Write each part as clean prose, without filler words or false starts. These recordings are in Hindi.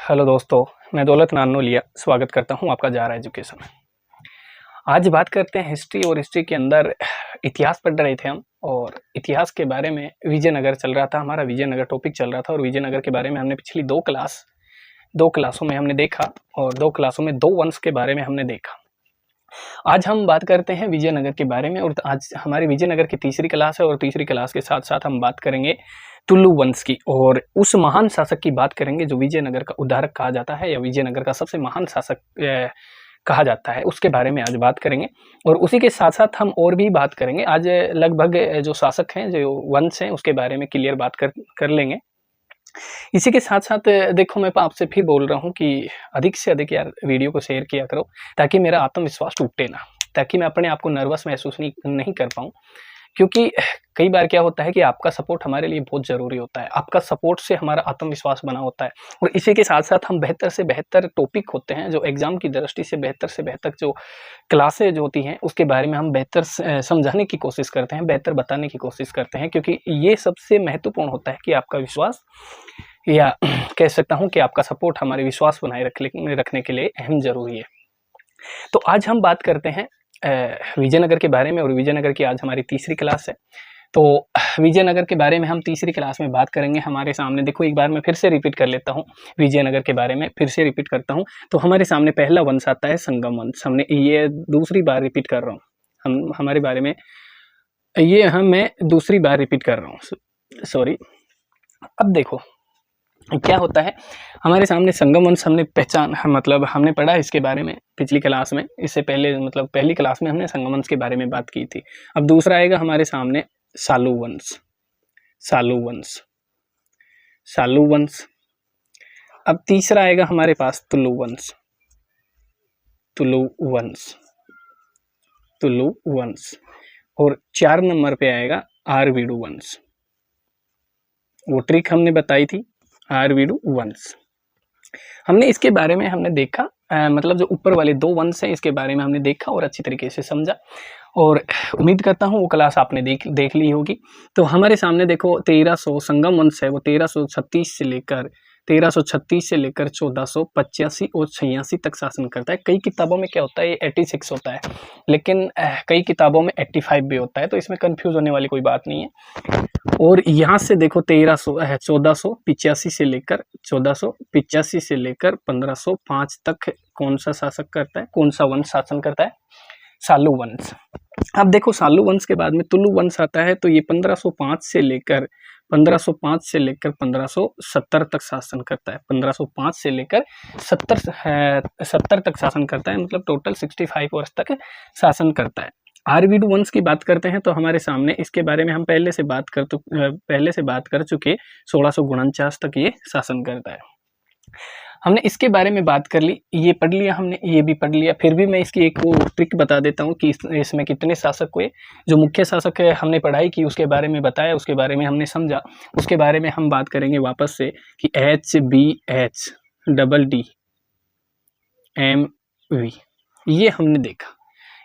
हेलो दोस्तों, मैं दौलत नानोलिया स्वागत करता हूं आपका जारा एजुकेशन में। आज बात करते हैं हिस्ट्री और हिस्ट्री के अंदर इतिहास पढ़ रहे थे हम और इतिहास के बारे में विजयनगर चल रहा था, हमारा विजयनगर टॉपिक चल रहा था और विजयनगर के बारे में हमने पिछली दो क्लासों में हमने देखा और दो क्लासों में दो वंश के बारे में हमने देखा। आज हम बात करते हैं विजयनगर के बारे में और आज हमारी विजयनगर की तीसरी क्लास है और तीसरी क्लास के साथ साथ हम बात करेंगे तुलु वंश की और उस महान शासक की बात करेंगे जो विजयनगर का उद्धारक कहा जाता है या विजयनगर का सबसे महान शासक कहा जाता है, उसके बारे में आज बात करेंगे। और उसी के साथ साथ हम और भी बात करेंगे। आज लगभग जो शासक हैं, जो वंश हैं, उसके बारे में क्लियर बात कर लेंगे। इसी के साथ साथ देखो, मैं आपसे फिर बोल रहा हूँ कि अधिक से अधिक यार वीडियो को शेयर किया करो ताकि मेरा आत्मविश्वास टूटे ना, ताकि मैं अपने आप को नर्वस महसूस नहीं कर पाऊँ। क्योंकि कई बार क्या होता है कि आपका सपोर्ट हमारे लिए बहुत ज़रूरी होता है। आपका सपोर्ट से हमारा आत्मविश्वास बना होता है और इसी के साथ साथ हम बेहतर से बेहतर टॉपिक होते हैं जो एग्जाम की दृष्टि से बेहतर जो क्लासेज जो होती हैं उसके बारे में हम बेहतर समझाने की कोशिश करते हैं, बेहतर बताने की कोशिश करते हैं, क्योंकि ये सबसे महत्वपूर्ण होता है कि आपका विश्वास या कह सकता हूँ कि आपका सपोर्ट हमारे विश्वास बनाए रखने के लिए अहम ज़रूरी है। तो आज हम बात करते हैं विजयनगर के बारे में और विजयनगर की आज हमारी तीसरी क्लास है। तो विजयनगर के बारे में हम तीसरी क्लास में बात करेंगे। हमारे सामने देखो, एक बार मैं फिर से रिपीट कर लेता हूँ, विजयनगर के बारे में फिर से रिपीट करता हूँ। तो हमारे सामने पहला वंश आता है संगम वंश। हमने ये दूसरी बार रिपीट कर रहा हूँ, हमारे बारे में मैं दूसरी बार रिपीट कर रहा हूँ, सॉरी। अब देखो क्या होता है, हमारे सामने संगम वंश हमने हमने पढ़ा इसके बारे में पिछली क्लास में। इससे पहले मतलब पहली क्लास में हमने संगम वंश के बारे में बात की थी। अब दूसरा आएगा हमारे सामने सालू वंश। अब तीसरा आएगा हमारे पास तुलु वंश और 4 नंबर पे आएगा आरवीडू वंश। वो ट्रिक हमने बताई थी, आरवीडू वंश। हमने इसके बारे में हमने देखा, मतलब जो ऊपर वाले दो वंश हैं इसके बारे में हमने देखा और अच्छी तरीके से समझा और उम्मीद करता हूँ वो क्लास आपने देख ली होगी। तो हमारे सामने देखो 1300 संगम वंश है, वो 1336 से लेकर 1485 और 86 तक शासन करता है। कई किताबों में क्या होता है, ये 86 होता है, लेकिन कई किताबों में 85 भी होता है, तो इसमें कंफ्यूज होने वाली कोई बात नहीं है। और यहाँ से देखो 1485 से लेकर 1505 तक कौन सा शासक करता है, कौन सा वंश शासन करता है, सालू वंश। अब देखो सालू वंश के बाद में तुलु वंश आता है, तो ये 1505 से लेकर 1570 तक शासन करता है। 1505 से लेकर 70 तक शासन करता है, मतलब टोटल 65 वर्ष तक शासन करता है। आरवीडू वंश की बात करते हैं तो हमारे सामने इसके बारे में हम पहले से बात कर चुके 1649 तक ये शासन करता है। हमने इसके बारे में बात कर ली, ये पढ़ लिया हमने, ये भी पढ़ लिया। फिर भी मैं इसकी एक ट्रिक बता देता हूँ कि इसमें कितने शासक हुए। जो मुख्य शासक है हमने पढ़ाई की, उसके बारे में बताया, उसके बारे में हमने समझा, उसके बारे में हम बात करेंगे वापस से कि HBHMV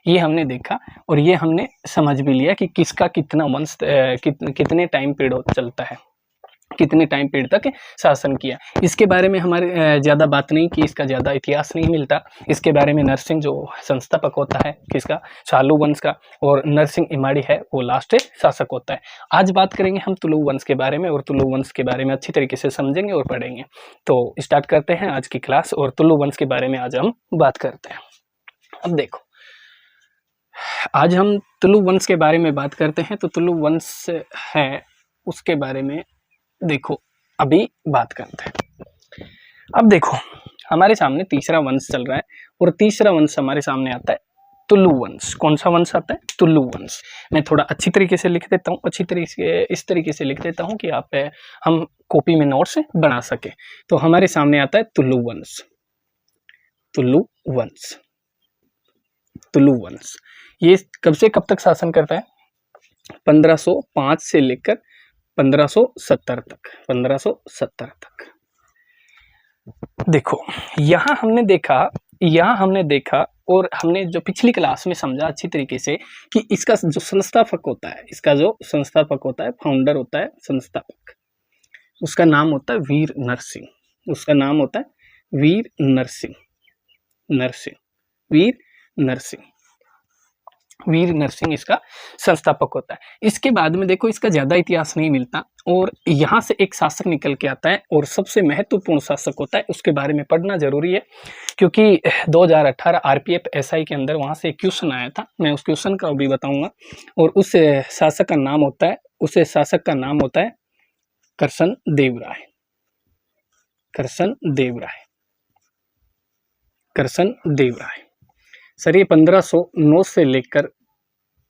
ये हमने देखा और ये हमने समझ भी लिया कि किसका कितना वंश कितने टाइम पीरियड चलता है, कितने टाइम पीरियड तक शासन किया। इसके बारे में हमारे ज़्यादा बात नहीं की, इसका ज़्यादा इतिहास नहीं मिलता। इसके बारे में नरसिंह जो संस्थापक होता है किसका, सालू वंश का, और नरसिंह इमाड़ी है वो लास्ट शासक होता है। आज बात करेंगे हम तुलु वंश के बारे में और तुलु वंश के बारे में अच्छी तरीके से समझेंगे और पढ़ेंगे। तो स्टार्ट करते हैं आज की क्लास और तुलु वंश के बारे में आज हम बात करते हैं। अब देखो, आज हम तुलु वंश के बारे में बात करते हैं। तो तुलु वंश है उसके बारे में देखो अभी बात करते हैं। अब देखो हमारे सामने तीसरा वंश चल रहा है और तीसरा वंश हमारे सामने आता है तुलु वंश। कौन सा वंश आता है, तुलु वंश। मैं थोड़ा अच्छी तरीके से लिख देता हूँ, इस तरीके से लिख देता हूँ कि हम कॉपी में नोट्स बना सके। तो हमारे सामने आता है तुलु वंश। ये कब से कब तक शासन करता है, 1505 से लेकर 1570 तक। देखो यहाँ हमने देखा और हमने जो पिछली क्लास में समझा अच्छी तरीके से कि इसका जो संस्थापक होता है, फाउंडर होता है, संस्थापक, उसका नाम होता है वीर नरसिंह। वीर नरसिंह, वीर नरसिंह, वीर नरसिंह इसका संस्थापक होता है। इसके बाद में देखो इसका ज्यादा इतिहास नहीं मिलता और यहाँ से एक शासक निकल के आता है और सबसे महत्वपूर्ण शासक होता है, उसके बारे में पढ़ना जरूरी है क्योंकि 2018 आरपीएफ एसआई के अंदर वहां से एक क्वेश्चन आया था, मैं उस क्वेश्चन का भी बताऊंगा। और उस शासक का नाम होता है, उस शासक का नाम होता है करसन देव राय, करसन देव राय, करसन देव राय। सर ये 1509 से लेकर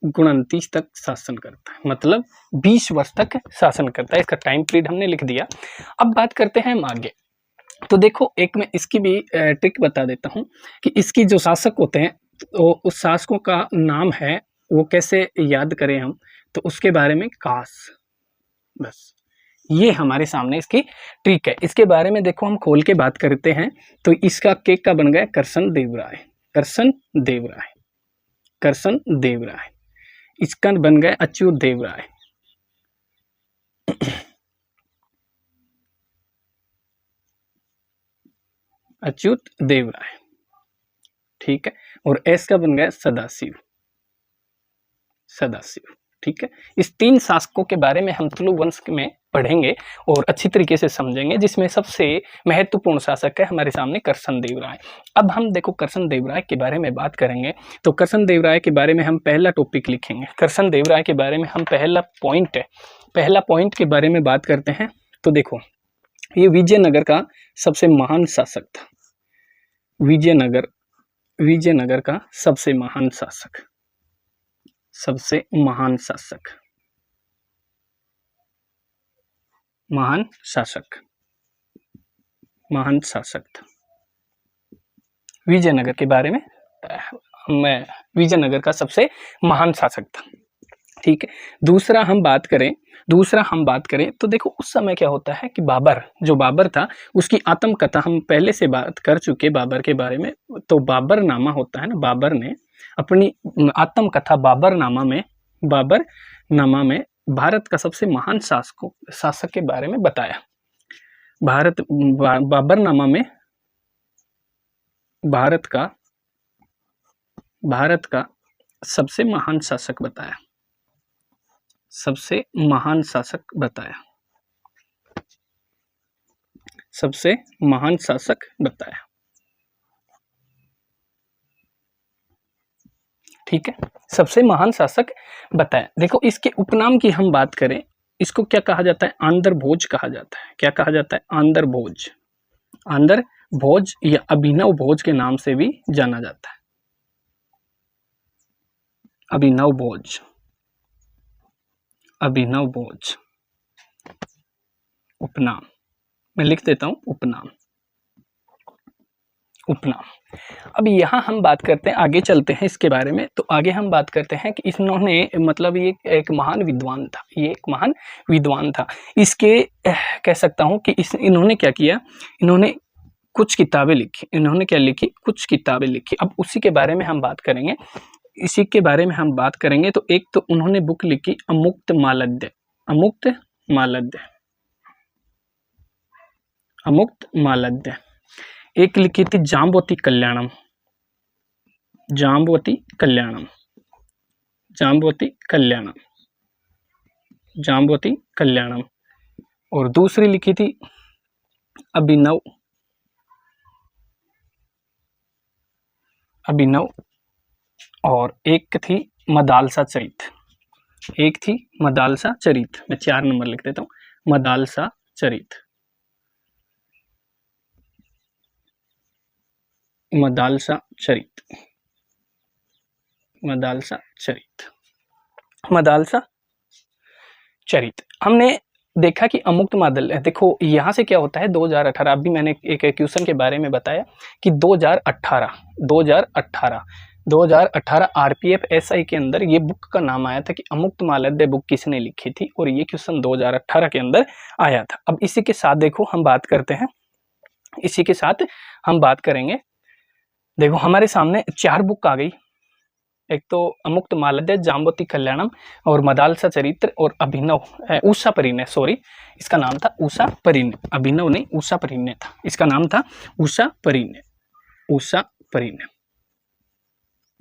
29 तक शासन करता है, मतलब 20 वर्ष तक शासन करता है। इसका टाइम पीरियड हमने लिख दिया। अब बात करते हैं हम आगे। तो देखो एक मैं इसकी भी ट्रिक बता देता हूं कि इसकी जो शासक होते हैं तो उस शासकों का नाम है वो कैसे याद करें हम, तो उसके बारे में काश, बस ये हमारे सामने इसकी ट्रिक है। इसके बारे में देखो हम खोल के बात करते हैं तो इसका केक का बन गया करसन देव राय, करसन देव राय, करसन देव राय। इसका बन गया अच्युत देव राय, अच्युत देव राय, ठीक है। और एस का बन गया सदाशिव, सदाशिव, ठीक है। इस 3 शासकों के बारे में हम तुलु वंश में पढ़ेंगे और अच्छी तरीके से समझेंगे, जिसमें सबसे महत्वपूर्ण शासक है हमारे सामने करसन देव राय। अब हम देखो करसन देव राय के बारे में बात करेंगे तो करसन देव राय के बारे में हम पहला टॉपिक लिखेंगे। करसन देव राय के बारे में हम पहला पॉइंट के बारे में बात करते हैं। तो देखो ये विजयनगर का सबसे महान शासक था, विजयनगर का सबसे महान शासक, सबसे महान शासक, महान शासक, महान शासक था विजयनगर के बारे में। मैं विजयनगर का सबसे महान शासक था, ठीक है। दूसरा हम बात करें तो देखो उस समय क्या होता है कि बाबर, जो बाबर था उसकी आत्मकथा हम पहले से बात कर चुके बाबर के बारे में। तो बाबरनामा होता है ना, बाबर ने अपनी आत्मकथा बाबरनामा में भारत का सबसे महान शासक के बारे में बताया। बाबरनामा में भारत का सबसे महान शासक बताया, सबसे महान शासक बताया, सबसे महान शासक बताया, ठीक है। सबसे महान शासक बताया। देखो इसके उपनाम की हम बात करें, इसको क्या कहा जाता है, आंध्र भोज कहा जाता है। क्या कहा जाता है, आंध्र भोज, आंध्र भोज या अभिनव भोज के नाम से भी जाना जाता है, अभिनव भोज, अभिनव भोज उपनाम, मैं लिख देता हूं उपनाम, उपनाम। अब यहाँ हम बात करते हैं, आगे चलते हैं इसके बारे में। तो आगे हम बात करते हैं कि इन्होंने मतलब ये एक महान विद्वान था, ये एक महान विद्वान था। इसके कह सकता हूँ कि इन्होंने क्या किया, इन्होंने कुछ किताबें लिखी। इन्होंने क्या लिखी, कुछ किताबें लिखी। अब उसी के बारे में हम बात करेंगे, इसी के बारे में हम बात करेंगे। तो एक तो उन्होंने बुक लिखी अमुक्त मालद्य, अमुक्त मालद्य, अमुक्त मालद्य। एक लिखी थी जाम्बवती कल्याणम, जाम्बवती कल्याणम, जाम्बवती कल्याणम, जाम्बवती कल्याणम। और दूसरी लिखी थी अभिनव, अभिनव। और एक थी मदालसा चरित, एक थी मदालसा चरित। मैं 4 नंबर लिख देता हूं, मदालसा चरित, मदालसा चरित, मदालसा चरित, मदालसा चरित। हमने देखा कि अमुक्त मादल, देखो यहाँ से क्या होता है 2018, अभी मैंने एक क्वेश्चन के बारे में बताया कि 2018 आरपीएफ एसआई के अंदर ये बुक का नाम आया था कि अमुक्त मालद्य बुक किसने लिखी थी, और ये क्वेश्चन 2018 के अंदर आया था। अब इसी के साथ देखो हम बात करते हैं, इसी के साथ हम बात करेंगे। देखो हमारे सामने 4 बुक आ गई, एक तो अमुक्त मालध्य, जाम्बवती कल्याणम और मदालसा चरित्र और अभिनव उषा परिणय, सॉरी इसका नाम था उषा परिणय, अभिनव नहीं उषा परिणय था, इसका नाम था उषा परिणय, उषा परिणय,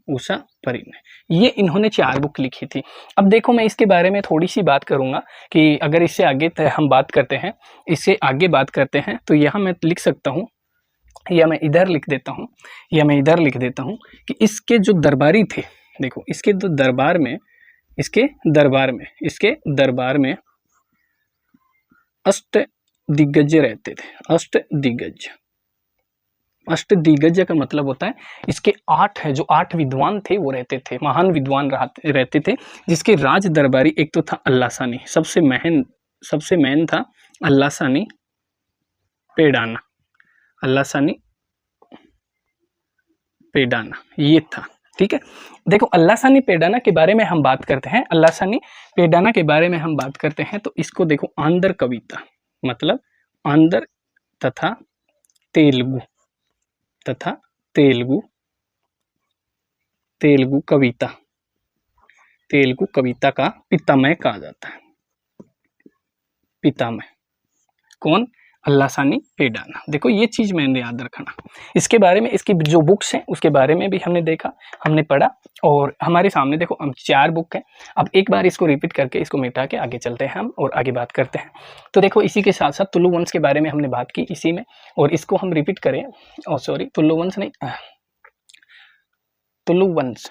उषा परिणय। ये इन्होंने 4 बुक लिखी थी। अब देखो मैं इसके बारे में थोड़ी सी बात करूंगा कि अगर इससे आगे हम बात करते हैं, इससे आगे बात करते हैं तो यहाँ मैं लिख सकता हूँ, या मैं इधर लिख देता हूँ, या मैं इधर लिख देता हूँ कि इसके जो दरबारी थे, देखो इसके जो दरबार में, इसके दरबार में अष्ट दिग्गज रहते थे। अष्ट दिग्गज का मतलब होता है इसके 8 है, जो 8 विद्वान थे वो रहते थे, महान विद्वान रहते थे, जिसके राज दरबारी एक तो था अल्लासानी, सबसे मेन था अल्लासानी पेडाना, अल्लासानी पेडाना ये था। ठीक है, देखो अल्लासानी पेडाना के बारे में हम बात करते हैं, अल्लासानी पेडाना के बारे में हम बात करते हैं तो इसको देखो आंध्र कविता, मतलब आंध्र तथा तेलुगु कविता का पितामह कहा जाता है। पितामह कौन? अल्लासानी पेडाना। देखो ये चीज मैंने याद रखना। इसके बारे में, इसकी जो बुक्स हैं उसके बारे में भी हमने देखा, हमने पढ़ा, और हमारे सामने देखो 4 बुक है। अब एक बार इसको रिपीट करके इसको मिटा के आगे चलते हैं हम और आगे बात करते हैं। तो देखो इसी के साथ साथ तुलु वंश के बारे में हमने बात की इसी में, और इसको हम रिपीट करें, सॉरी तुलु वंश नहीं, तुलु वंश,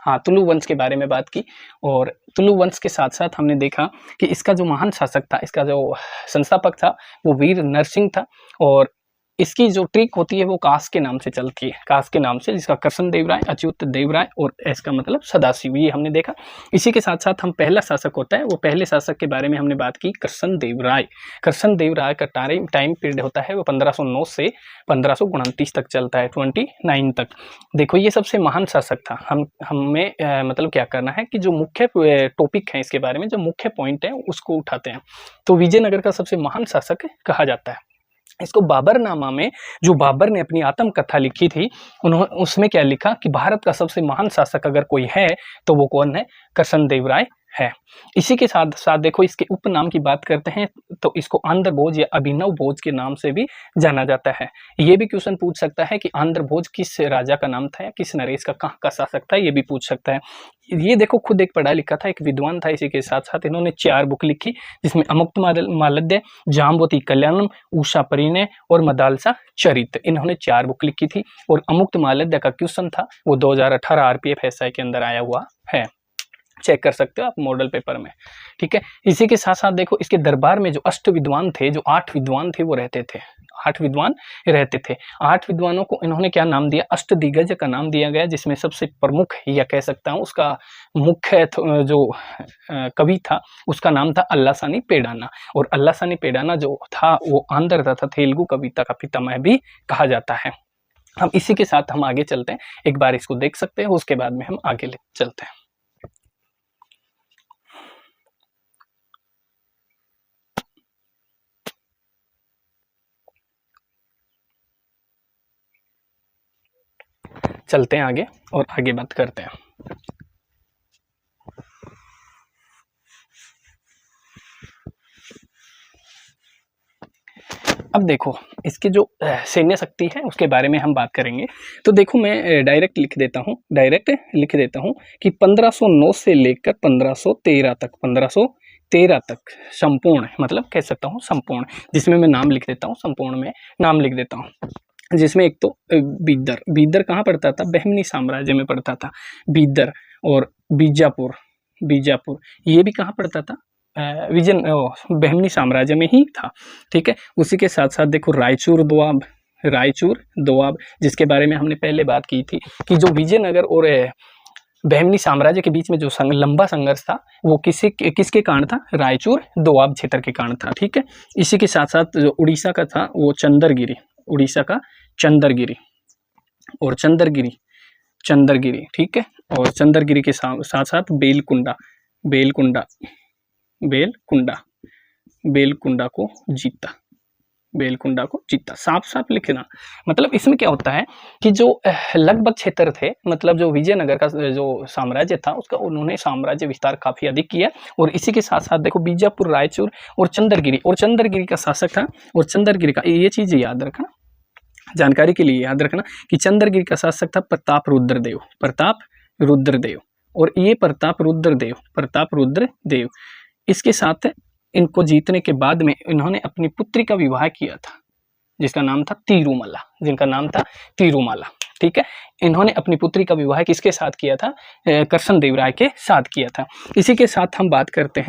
हाँ तुलु वंश के बारे में बात की। और तुलु वंश के साथ साथ हमने देखा कि इसका जो महान शासक था, इसका जो संस्थापक था वो वीर नरसिंह था, और इसकी जो ट्रिक होती है वो कास के नाम से चलती है, कास के नाम से, जिसका कृष्ण देव राय, अच्युत देव राय और इसका मतलब सदाशिव, ये हमने देखा। इसी के साथ साथ हम पहला शासक होता है, वो पहले शासक के बारे में हमने बात की, कृष्ण देव राय। कृष्ण देव राय का टाइम पीरियड होता है वो 1509 से 1529 तक चलता है, 29 तक। देखो ये सबसे महान शासक था। हमें मतलब क्या करना है कि जो मुख्य टॉपिक है इसके बारे में, जो मुख्य पॉइंट है उसको उठाते हैं। तो विजयनगर का सबसे महान शासक कहा जाता है इसको। बाबरनामा में जो बाबर ने अपनी आत्मकथा लिखी थी, उन्होंने उसमें क्या लिखा कि भारत का सबसे महान शासक अगर कोई है तो वो कौन है? कृष्ण देव राय है। इसी के साथ साथ देखो इसके उपनाम की बात करते हैं तो इसको आंध्र भोज या अभिनव भोज के नाम से भी जाना जाता है। ये भी क्वेश्चन पूछ सकता है कि आंध्र भोज किस राजा का नाम था या किस नरेश का, कहाँ का शासक था, ये भी पूछ सकता है। ये देखो खुद एक पढ़ा लिखा था, एक विद्वान था। इसी के साथ साथ इन्होंने 4 बुक लिखी, जिसमें अमुक्त मालध्य, जाम्बवती कल्याणम, उषा परिणय और मदालसा चरित्र, इन्होंने 4 बुक लिखी थी। और अमुक्त मालध्य का क्वेश्चन था वो 2018 आरपीएफ एसआई के अंदर आया हुआ है, चेक कर सकते हो आप मॉडल पेपर में। ठीक है, इसी के साथ साथ देखो इसके दरबार में जो 8 विद्वान थे, जो 8 विद्वान थे वो रहते थे, 8 विद्वान रहते थे। 8 विद्वानों को इन्होंने क्या नाम दिया? अष्ट दिग्गज का नाम दिया गया, जिसमें सबसे प्रमुख या कह सकता हूँ उसका मुख्य जो कवि था उसका नाम था अल्लासानी पेडाना। और अल्लासानी पेडाना जो था वो आंध्र तथा तेलुगु कविता का पितामह भी कहा जाता है। हम इसी के साथ हम आगे चलते हैं, एक बार इसको देख सकते हैं, उसके बाद में हम आगे चलते हैं। चलते हैं आगे और आगे बात करते हैं। अब देखो इसकी जो सैन्य शक्ति है उसके बारे में हम बात करेंगे। तो देखो मैं डायरेक्ट लिख देता हूँ कि 1509 से लेकर 1513 तक संपूर्ण, मतलब कह सकता हूँ संपूर्ण, जिसमें मैं नाम लिख देता हूँ, संपूर्ण में नाम लिख देता हूँ। जिसमें एक तो बीदर कहाँ पड़ता था? बहमनी साम्राज्य में पड़ता था बीदर। और बीजापुर ये भी कहाँ पड़ता था? बहमनी साम्राज्य में ही था। ठीक है, उसी के साथ साथ देखो रायचूर दोआब, जिसके बारे में हमने पहले बात की थी कि जो विजयनगर और बहमनी साम्राज्य के बीच में जो लंबा संघर्ष था वो किसके कारण था? रायचूर दोआब क्षेत्र के कारण था। ठीक है, इसी के साथ साथ जो उड़ीसा का था वो उड़ीसा का चंद्रगिरी। ठीक है, और चंद्रगिरी के साथ साथ बेलकुंडा को जीता। बेलकुंडा को जीता। साफ साफ लिखना। मतलब इसमें क्या होता है कि जो लगभग क्षेत्र थे, मतलब जो विजयनगर का जो साम्राज्य था उसका उन्होंने साम्राज्य विस्तार काफी अधिक किया। और इसी के साथ साथ देखो बीजापुर, रायचूर और चंद्रगिरी का शासक था। और चंद्रगिरी का ये चीज याद रखना, जानकारी के लिए याद रखना कि चंद्रगिरी का शासक था प्रताप रुद्रदेव। और ये प्रताप रुद्रदेव इसके साथ इनको जीतने के बाद में इन्होंने अपनी पुत्री का विवाह किया था, जिनका नाम था तिरुमाला। ठीक है, इन्होंने अपनी पुत्री का विवाह किसके साथ किया था? कृष्णदेव राय के साथ किया था। इसी के साथ हम बात करते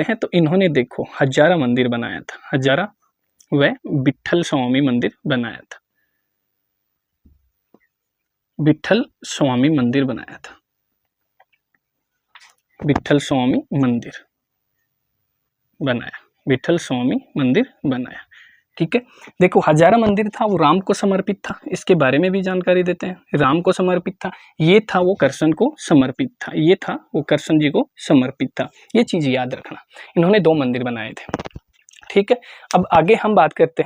हैं तो इन्होंने देखो हजारा मंदिर बनाया था, हजारा व विठल स्वामी मंदिर बनाया था, विठल स्वामी मंदिर बनाया। ठीक है, देखो हजारा मंदिर था वो राम को समर्पित था, इसके बारे में भी जानकारी देते हैं। राम को समर्पित था, ये था वो कृष्ण को समर्पित था, ये था वो कृष्ण जी को समर्पित था। ये चीज याद रखना। इन्होंने 2 मंदिर बनाए थे। ठीक है, अब आगे हम बात करते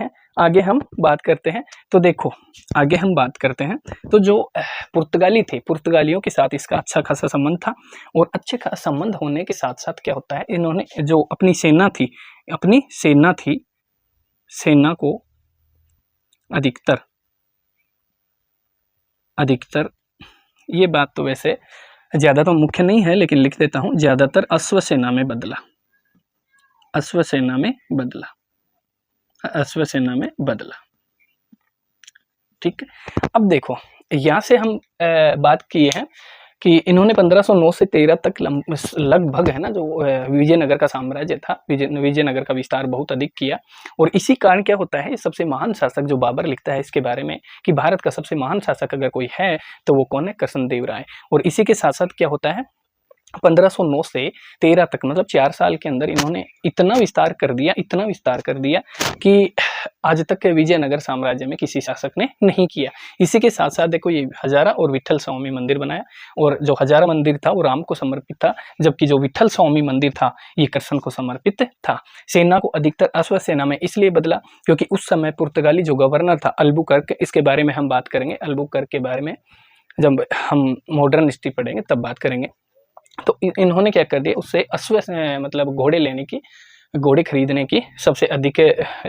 हैं तो देखो आगे हम बात करते हैं तो जो पुर्तगाली थे, पुर्तगालियों के साथ इसका अच्छा खासा संबंध था। और अच्छे खासा संबंध होने के साथ साथ क्या होता है, इन्होंने जो अपनी सेना को अधिकतर ये बात तो वैसे ज्यादा तो मुख्य नहीं है लेकिन लिख देता हूं, ज्यादातर अश्व सेना में बदला। ठीक है, अब देखो यहाँ से हम बात किए हैं कि इन्होंने 1509 से 13 तक लगभग है ना जो विजयनगर का साम्राज्य था, विजयनगर का विस्तार बहुत अधिक किया। और इसी कारण क्या होता है, सबसे महान शासक जो बाबर लिखता है इसके बारे में कि भारत का सबसे महान शासक अगर कोई है तो वो कौन है? कृष्णदेव राय। और इसी के साथ साथ क्या होता है, 1509 से 13 तक मतलब 4 साल के अंदर इन्होंने इतना विस्तार कर दिया कि आज तक के विजयनगर साम्राज्य में किसी शासक ने नहीं किया। इसी के साथ साथ देखो ये हजारा और विठल स्वामी मंदिर बनाया। और जो हजारा मंदिर था वो राम को समर्पित था, जबकि जो विठल स्वामी मंदिर था ये कृष्ण को समर्पित था। सेना को अधिकतर अश्व सेना में इसलिए बदला क्योंकि उस समय पुर्तगाली जो गवर्नर था अल्बुकर्क, इसके बारे में हम बात करेंगे, अल्बुकर्क के बारे में जब हम मॉडर्न हिस्ट्री पढ़ेंगे तब बात करेंगे। तो इन्होंने क्या कर दिया, उससे अश्व मतलब घोड़े खरीदने की सबसे अधिक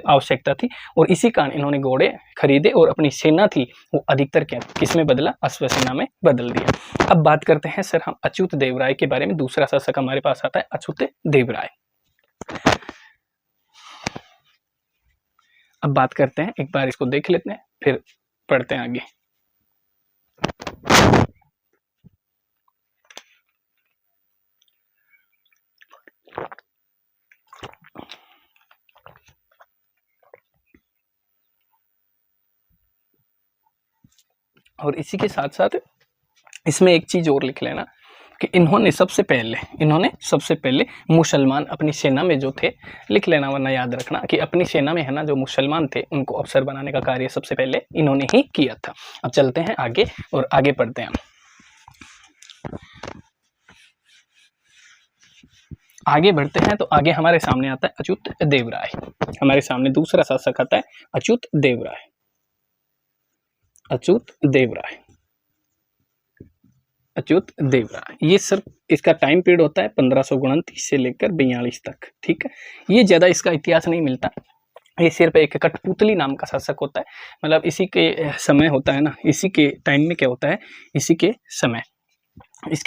आवश्यकता थी। और इसी कारण इन्होंने घोड़े खरीदे और अपनी सेना थी वो अधिकतर किसमें बदला? अश्व सेना में बदल दिया। अब बात करते हैं सर हम अच्युत देव राय के बारे में। दूसरा शासक हमारे पास आता है अच्युत देव राय। अब बात करते हैं, एक बार इसको देख लेते हैं फिर पढ़ते हैं आगे। और इसी के साथ साथ इसमें एक चीज और लिख लेना कि इन्होंने सबसे पहले मुसलमान अपनी सेना में जो थे, लिख लेना वरना याद रखना कि अपनी सेना में है ना जो मुसलमान थे उनको अफसर बनाने का कार्य सबसे पहले इन्होंने ही किया था। अब चलते हैं आगे और आगे पढ़ते हैं। आगे बढ़ते हैं तो आगे हमारे सामने आता है अच्युत देव राय। हमारे सामने दूसरा शासक आता है अच्युत देव राय। ये सिर्फ इसका टाइम पीरियड होता है 1529 से लेकर 42 तक। ठीक है, ये ज्यादा इसका इतिहास नहीं मिलता, ये सिर्फ एक कठपुतली नाम का शासक होता है। मतलब इसी के समय होता है ना, इसी के टाइम में क्या होता है, इसके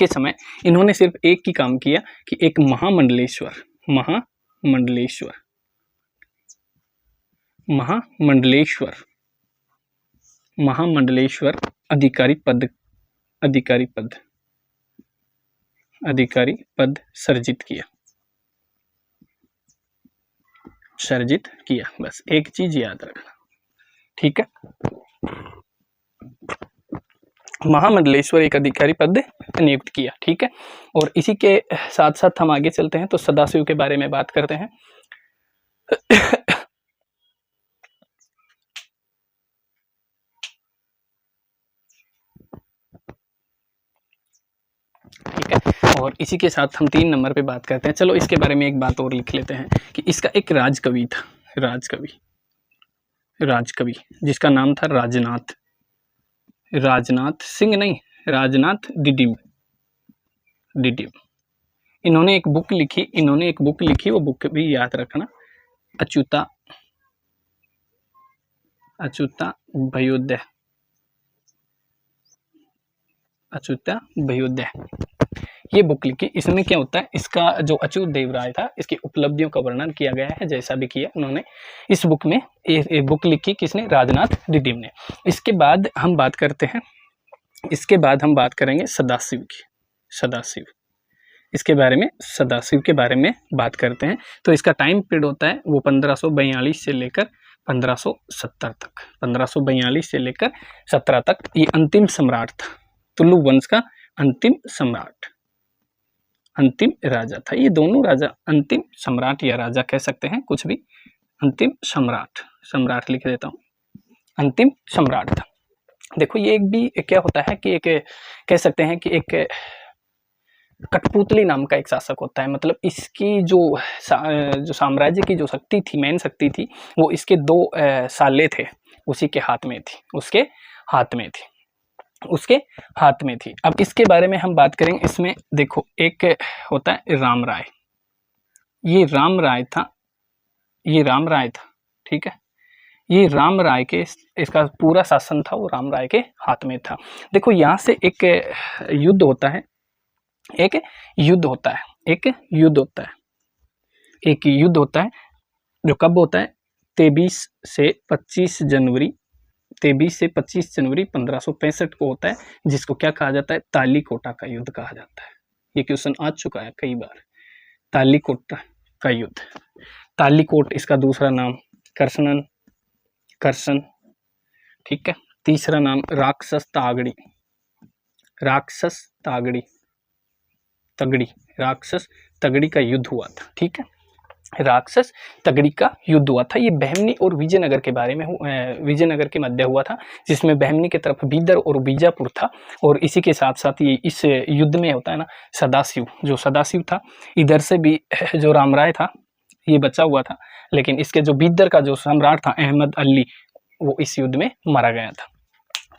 समय इन्होंने सिर्फ एक ही काम किया कि एक महामंडलेश्वर अधिकारी पद सर्जित किया। बस एक चीज याद रखना। ठीक है, महामंडलेश्वर एक अधिकारी पद नियुक्त किया। ठीक है, और इसी के साथ साथ हम आगे चलते हैं तो सदाशिव के बारे में बात करते हैं। ठीक है, और इसी के साथ हम 3 नंबर पे बात करते हैं। चलो इसके बारे में एक बात और लिख लेते हैं कि इसका एक राजकवि था, राजकवि, राजकवि जिसका नाम था राजनाथ, राजनाथ सिंह नहीं, राजनाथ डिडिम, डिडिम। इन्होंने एक बुक लिखी, वो बुक भी याद रखना, अच्युता भयोदय, अच्युता भयोदय, ये बुक लिखी। इसमें क्या होता है, इसका जो अच्युत देव राय था, इसकी उपलब्धियों का वर्णन किया गया है, जैसा भी किया उन्होंने इस बुक में। ये बुक लिखी किसने, राजनाथ डिडिम ने। इसके बाद हम बात करेंगे सदाशिव की, सदाशिव, इसके बारे में, सदाशिव के बारे में बात करते हैं। तो इसका टाइम पीरियड होता है वो 1542 से लेकर 1570 तक, 1542 से लेकर 17 तक। ये अंतिम सम्राट था, तुलु वंश का अंतिम सम्राट, अंतिम राजा था। ये दोनों राजा अंतिम सम्राट या राजा कह सकते हैं, कुछ भी, अंतिम सम्राट, सम्राट लिख देता हूँ, अंतिम सम्राट था। देखो ये एक भी क्या होता है कि एक कह सकते हैं कि एक कठपुतली नाम का एक शासक होता है, मतलब इसकी जो साम्राज्य की जो शक्ति थी, मेन शक्ति थी, वो इसके दो साले थे, उसी के हाथ में थी, उसके हाथ में थी, उसके हाथ में थी। अब इसके बारे में हम बात करेंगे। इसमें देखो एक होता है राम राय, ये राम राय था, ये राम राय था, ठीक है, ये राम राय के, इसका पूरा शासन था वो राम राय के हाथ में था। देखो यहाँ से एक युद्ध होता है, एक युद्ध होता है, एक युद्ध होता है, एक युद्ध होता है, जो कब होता है, 23 से 25 जनवरी 1565 को होता है, जिसको क्या कहा जाता है, तालीकोटा का युद्ध कहा जाता है। ये क्वेश्चन आ चुका है कई बार, तालीकोटा का युद्ध, तालीकोट इसका दूसरा नाम, कर्षण, ठीक है। तीसरा नाम राक्षस तागड़ी, राक्षस तागड़ी, तगड़ी, राक्षस तगड़ी का युद्ध हुआ था, ठीक है, राक्षस तगड़ी का युद्ध हुआ था। ये बहमनी और विजयनगर के बारे में, विजयनगर के मध्य हुआ था, जिसमें बहमनी की तरफ बीदर और बीजापुर था, और इसी के साथ साथ ये इस युद्ध में होता है ना, सदाशिव, जो सदाशिव था, इधर से भी जो राम राय था ये बचा हुआ था, लेकिन इसके जो बीदर का जो सम्राट था अहमद अली, वो इस युद्ध में मारा गया था,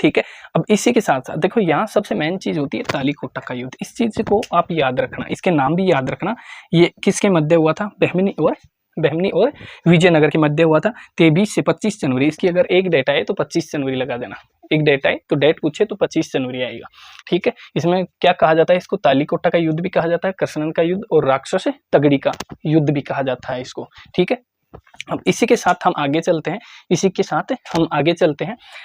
ठीक है। अब इसी के साथ साथ देखो यहाँ सबसे मेन चीज होती है तालीकोटा का युद्ध, इस चीज को आप याद रखना, इसके नाम भी याद रखना। ये किसके मध्य हुआ था, बहमनी और विजयनगर के मध्य हुआ था, 23 से 25 जनवरी। इसकी अगर एक डेट आए तो 25 जनवरी लगा देना, एक डेट आए तो डेट पूछे तो 25 जनवरी आएगा, ठीक है। इसमें क्या कहा जाता है, इसको तालीकोटा का युद्ध भी कहा जाता है, कर्षण का युद्ध, और राक्षस तगड़ी का युद्ध भी कहा जाता है इसको, ठीक है। अब इसी के साथ हम आगे चलते हैं,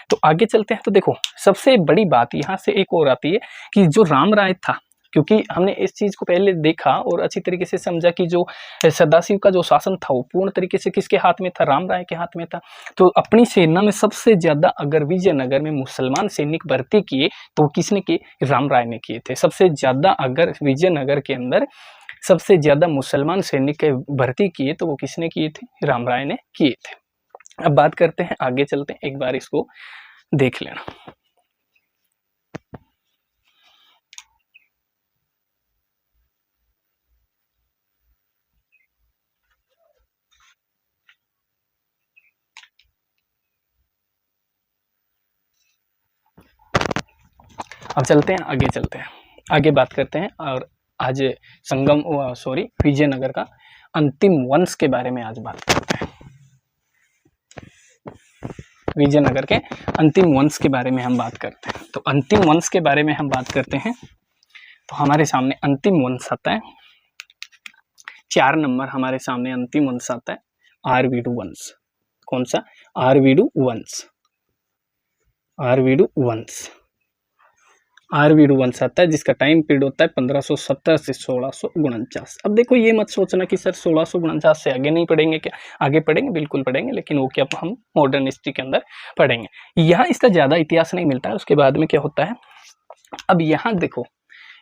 तो आगे चलते हैं तो देखो सबसे बड़ी बात यहाँ से एक और आती है कि जो राम राय था, क्योंकि हमने इस चीज को पहले देखा और अच्छी तरीके से समझा कि जो सदाशिव का जो शासन था वो पूर्ण तरीके से किसके हाथ में था, राम राय के हाथ में था। तो अपनी सेना में सबसे ज्यादा अगर विजयनगर में मुसलमान सैनिक भर्ती किए तो किसने किए, राम राय ने किए थे। सबसे ज्यादा अगर विजयनगर के अंदर सबसे ज्यादा मुसलमान सैनिक भर्ती किए तो वो किसने किए थे, राम राय ने किए थे। अब बात करते हैं, आगे चलते हैं, एक बार इसको देख लेना। अब चलते हैं, आगे बात करते हैं, और आज विजयनगर का अंतिम वंश के बारे में आज बात करते हैं। विजयनगर के अंतिम वंश के बारे में हम बात करते हैं। तो अंतिम वंश के बारे में हम बात करते हैं तो हमारे सामने अंतिम वंश आता है, 4 नंबर हमारे सामने अंतिम वंश आता है, आरवीडू वंश। कौन सा, आरवीडू वंश, आरवीडू वंश, आरवीडू वंश आता है, जिसका टाइम पीरियड होता है 1570 से 1649। अब देखो ये मत सोचना कि सर 1649 से आगे नहीं पढ़ेंगे क्या, आगे पढ़ेंगे, बिल्कुल पढ़ेंगे, लेकिन वो क्या हम मॉडर्न हिस्ट्री के अंदर पढ़ेंगे। यहाँ इसका ज़्यादा इतिहास नहीं मिलता है। उसके बाद में क्या होता है, अब यहाँ देखो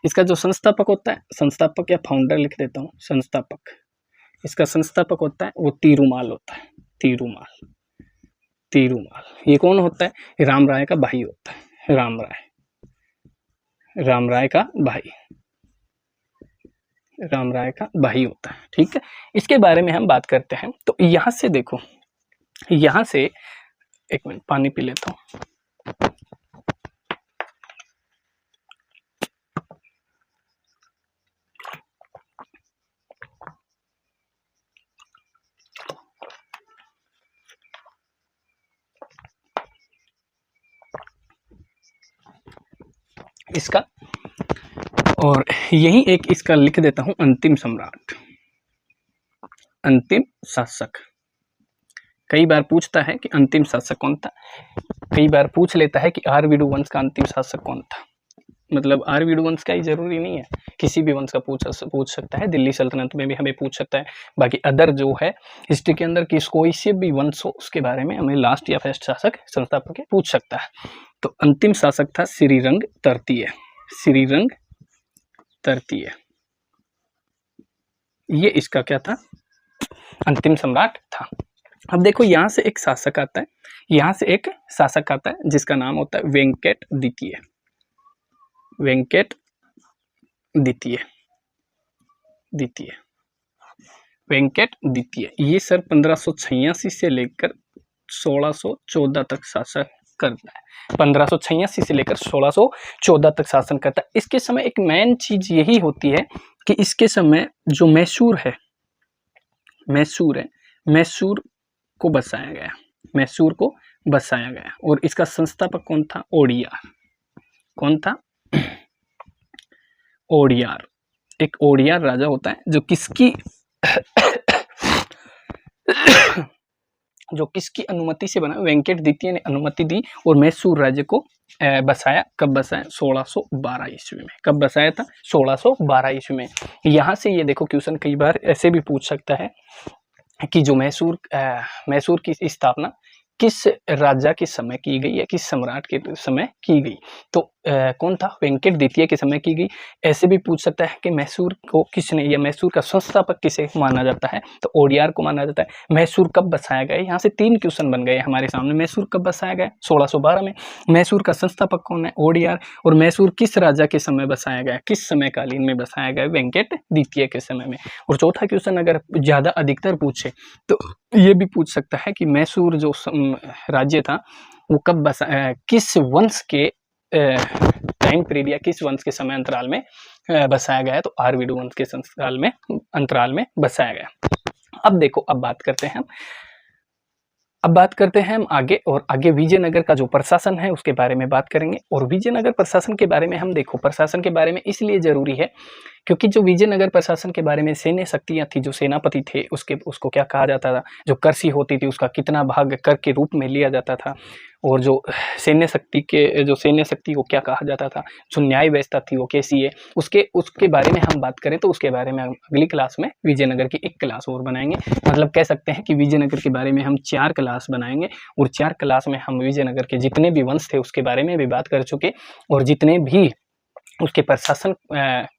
इसका जो संस्थापक होता है, संस्थापक या फाउंडर लिख देता हूँ, संस्थापक, इसका संस्थापक होता है वो तिरुमाल होता है, तिरुमाल, तिरुमाल। ये कौन होता है, राम राय का भाई होता है, राम राय, राम राय का भाई, राम राय का भाई होता है, ठीक है। इसके बारे में हम बात करते हैं। तो यहाँ से देखो यहाँ से एक मिनट पानी पी लेता हूँ। इसका और यही एक इसका लिख देता हूं, अंतिम सम्राट, अंतिम शासक। कई बार पूछता है कि अंतिम शासक कौन था, कई बार पूछ लेता है कि आरवीडू वंश का अंतिम शासक कौन था। मतलब आरवीडू वंश का ही जरूरी नहीं है, किसी भी वंश का पूछ सकता है। दिल्ली सल्तनत में भी हमें पूछ सकता है। बाकी अदर जो है हिस्ट्री के अंदर किस कोई से भी वंश हो उसके बारे में हमें लास्ट या फर्स्ट शासक संस्थापक पूछ सकता है। तो अंतिम शासक था श्रीरंग तृतीय, श्रीरंग तृतीय। ये इसका क्या था, अंतिम सम्राट था। अब देखो यहाँ से एक शासक आता है, यहाँ से एक शासक आता है जिसका नाम होता है वेंकट द्वितीय, वेंकट द्वितीय, द्वितीय, वेंकट द्वितीय। ये सर 1586 से लेकर 1614 तक शासन करता है। 1586 से लेकर 1614 तक शासन करता है। इसके समय एक मेन चीज यही होती है कि इसके समय जो मैसूर है, मैसूर है, मैसूर को बसाया गया, मैसूर को बसाया गया। और इसका संस्थापक कौन था, ओडियार। कौन था, ओडियार। एक ओडियार राजा होता है जो किसकी जो किसकी अनुमति से बना, वेंकट द्वितीय ने अनुमति दी और मैसूर राज्य को बसाया। कब बसाया, 1612 ईस्वी में। कब बसाया था, 1612 ईस्वी में। यहाँ से ये देखो क्वेश्चन कई बार ऐसे भी पूछ सकता है कि जो मैसूर की स्थापना किस राजा के समय की गई या किस सम्राट के समय की गई। तो कौन था, वेंकट द्वितीय के समय की गई। ऐसे भी पूछ सकता है कि मैसूर को किसने, या मैसूर का संस्थापक किसे माना जाता है, तो ओडियार को माना जाता है। मैसूर कब बसाया गया, यहाँ से 3 क्वेश्चन बन गए हमारे सामने। मैसूर कब बसाया गया, 1612 में। मैसूर का संस्थापक कौन है, ओडियार। और मैसूर किस राजा के समय बसाया गया, किस समय कालीन में बसाया गया, वेंकट द्वितीय के समय में। और चौथा क्वेश्चन अगर ज्यादा अधिकतर पूछे तो ये भी पूछ सकता है कि मैसूर जो राज्य था वो कब बसा, किस वंश के टाइम पीरियड या किस वंश के समय अंतराल में बसाया गया है। तो आरवीडू वंश के संस्थाल में अंतराल में बसाया गया। अब देखो, अब बात करते हैं हम आगे, और आगे विजयनगर का जो प्रशासन है उसके बारे में बात करेंगे। और विजयनगर प्रशासन के बारे में हम देखो, प्रशासन के बारे में इसलिए जरूरी है क्योंकि जो विजयनगर प्रशासन के बारे में सैन्य शक्तियां थी, जो सेनापति थे उसको क्या कहा जाता था, जो करसी होती थी उसका कितना भाग कर के रूप में लिया जाता था, और जो सैन्य शक्ति को क्या कहा जाता था, जो न्याय व्यवस्था थी वो कैसी है, उसके बारे में हम बात करें तो उसके बारे में हम अगली क्लास में विजयनगर की एक क्लास और बनाएंगे। मतलब कह सकते हैं कि विजयनगर के बारे में हम 4 क्लास बनाएंगे, और 4 क्लास में हम विजयनगर के जितने भी वंश थे उसके बारे में भी बात कर चुके, और जितने भी उसके प्रशासन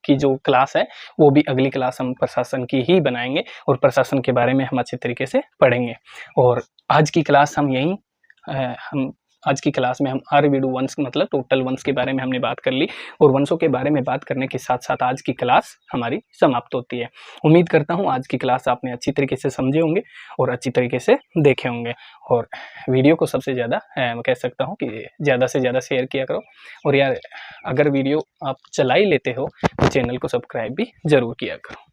की जो क्लास है वो भी अगली क्लास हम प्रशासन की ही बनाएंगे, और प्रशासन के बारे में हम अच्छे तरीके से पढ़ेंगे। और आज की क्लास आज की क्लास में हम आरवीडू वंश मतलब टोटल वंश के बारे में हमने बात कर ली, और वंशों के बारे में बात करने के साथ साथ आज की क्लास हमारी समाप्त होती है। उम्मीद करता हूँ आज की क्लास आपने अच्छी तरीके से समझे होंगे और अच्छी तरीके से देखे होंगे। और वीडियो को सबसे ज़्यादा मैं कह सकता हूँ कि ज़्यादा से ज़्यादा शेयर किया करो। और यार, अगर वीडियो आप चला ही लेते हो तो चैनल को सब्सक्राइब भी ज़रूर किया करो।